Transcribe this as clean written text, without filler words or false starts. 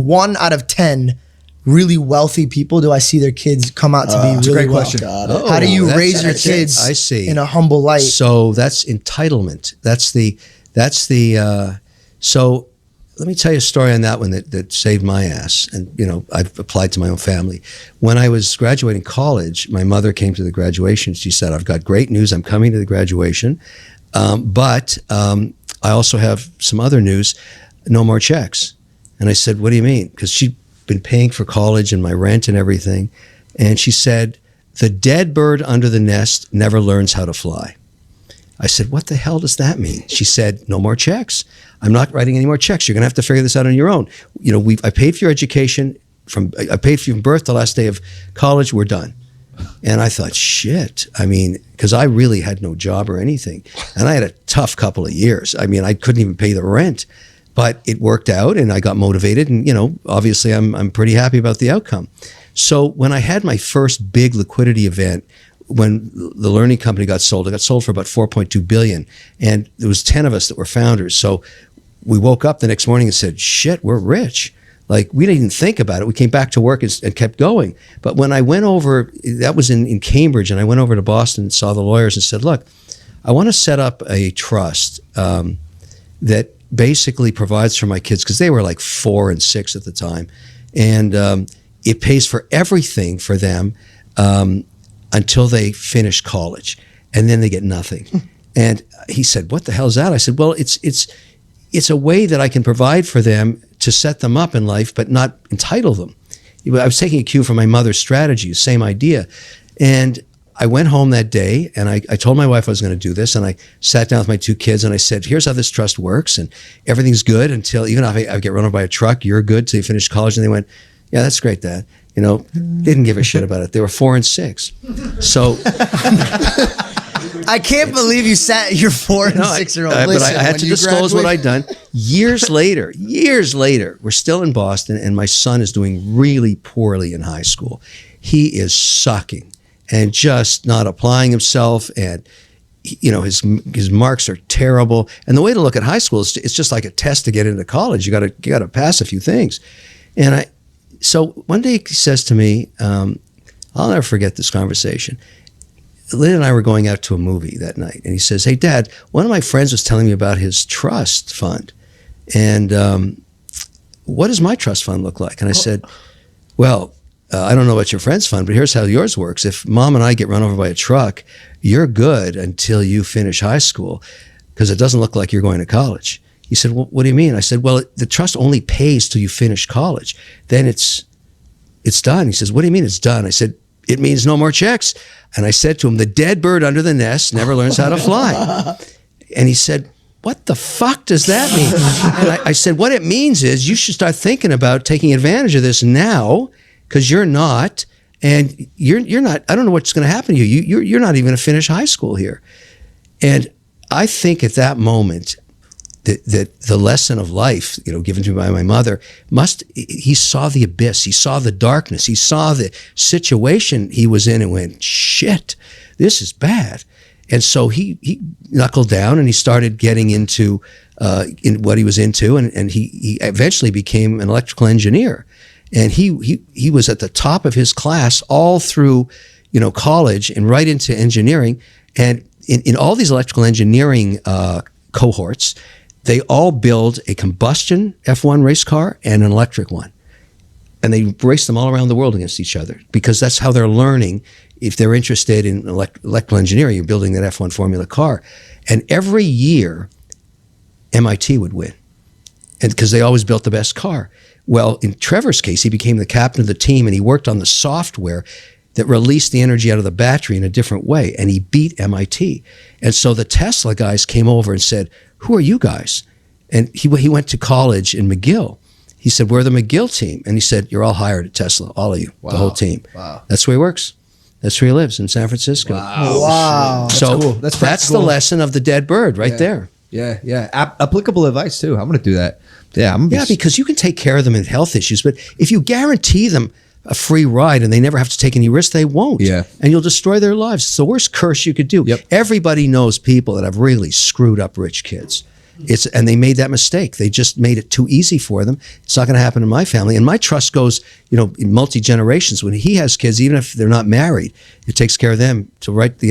1 out of 10 really wealthy people do I see their kids come out to be really great well? question. How do you raise your kids I see. in a humble light? So that's entitlement. So let me tell you a story on that one that saved my ass. And, you know, I've applied to my own family. When I was graduating college, my mother came to the graduation. She said, I've got great news. I'm coming to the graduation. But I also have some other news. No more checks. And I said, what do you mean? Because she'd been paying for college and my rent and everything. And she said, the dead bird under the nest never learns how to fly. I said, what the hell does that mean? She said, no more checks. I'm not writing any more checks. You're going to have to figure this out on your own. You know, I paid for your education. I paid for you from birth to the last day of college. We're done. And I thought, shit. I mean, because I really had no job or anything. And I had a tough couple of years. I mean, I couldn't even pay the rent. But it worked out and I got motivated. And, you know, obviously I'm pretty happy about the outcome. So when I had my first big liquidity event, when the learning company got sold, it got sold for about $4.2 billion. And there was 10 of us that were founders. So we woke up the next morning and said, shit, we're rich. Like, we didn't even think about it. We came back to work and kept going. But when I went over, that was in Cambridge, and I went over to Boston and saw the lawyers and said, look, I want to set up a trust that basically provides for my kids, because they were like 4 and 6 at the time. And it pays for everything for them until they finish college. And then they get nothing. And he said, what the hell is that? I said, well, it's a way that I can provide for them to set them up in life, but not entitle them. I was taking a cue from my mother's strategy, same idea. And I went home that day and I told my wife I was going to do this, and I sat down with my 2 kids and I said, here's how this trust works, and everything's good until, even if I get run over by a truck, you're good till you finish college. And they went, yeah, that's great, Dad. You know, didn't give a shit about it. They were 4 and 6. So I can't believe you sat your 4 and 6-year-old. But I had to disclose what I'd done. Years later, we're still in Boston, and my son is doing really poorly in high school. He is sucking and just not applying himself, and you know, his marks are terrible. And the way to look at high school is it's just like a test to get into college. You got to pass a few things. And so one day he says to me, I'll never forget this conversation. Lynn and I were going out to a movie that night, and he says, hey, Dad, one of my friends was telling me about his trust fund. And what does my trust fund look like? And I said, well, I don't know about your friend's fund, but here's how yours works. If Mom and I get run over by a truck, you're good until you finish high school, because it doesn't look like you're going to college. He said, well, what do you mean? I said, well, the trust only pays till you finish college. Then it's done. He says, what do you mean it's done? I said, it means no more checks. And I said to him, the dead bird under the nest never learns how to fly. And he said, what the fuck does that mean? And I said, what it means is you should start thinking about taking advantage of this now, because you're not, and you're not, I don't know what's going to happen to you. You're not even going to finish high school here. And I think at that moment, that the lesson of life, you know, given to me by my mother, he saw the abyss, he saw the darkness, he saw the situation he was in and went, shit, this is bad. And so he knuckled down and he started getting into in what he was into, and he eventually became an electrical engineer. And he was at the top of his class all through, you know, college and right into engineering. And in all these electrical engineering cohorts, they all build a combustion F1 race car and an electric one. And they race them all around the world against each other, because that's how they're learning. If they're interested in electrical engineering, you're building that F1 Formula car. And every year, MIT would win, and because they always built the best car. Well, in Trevor's case, he became the captain of the team, and he worked on the software that released the energy out of the battery in a different way, and he beat MIT. And so the Tesla guys came over and said, who are you guys? And he went to college in McGill. He said, we're the McGill team. And he said, you're all hired at Tesla, all of you, the whole team. Wow. That's where he works. That's where he lives, in San Francisco. Wow. So that's cool. That's the lesson of the dead bird right there. Yeah. Applicable advice too. I'm going to do that. Yeah, because you can take care of them in health issues, but if you guarantee them a free ride and they never have to take any risks, they won't. Yeah. And you'll destroy their lives. It's the worst curse you could do. Yep. Everybody knows people that have really screwed up rich kids. And they made that mistake. They just made it too easy for them. It's not going to happen in my family. And my trust goes, in multi-generations. When he has kids, even if they're not married, it takes care of them to right the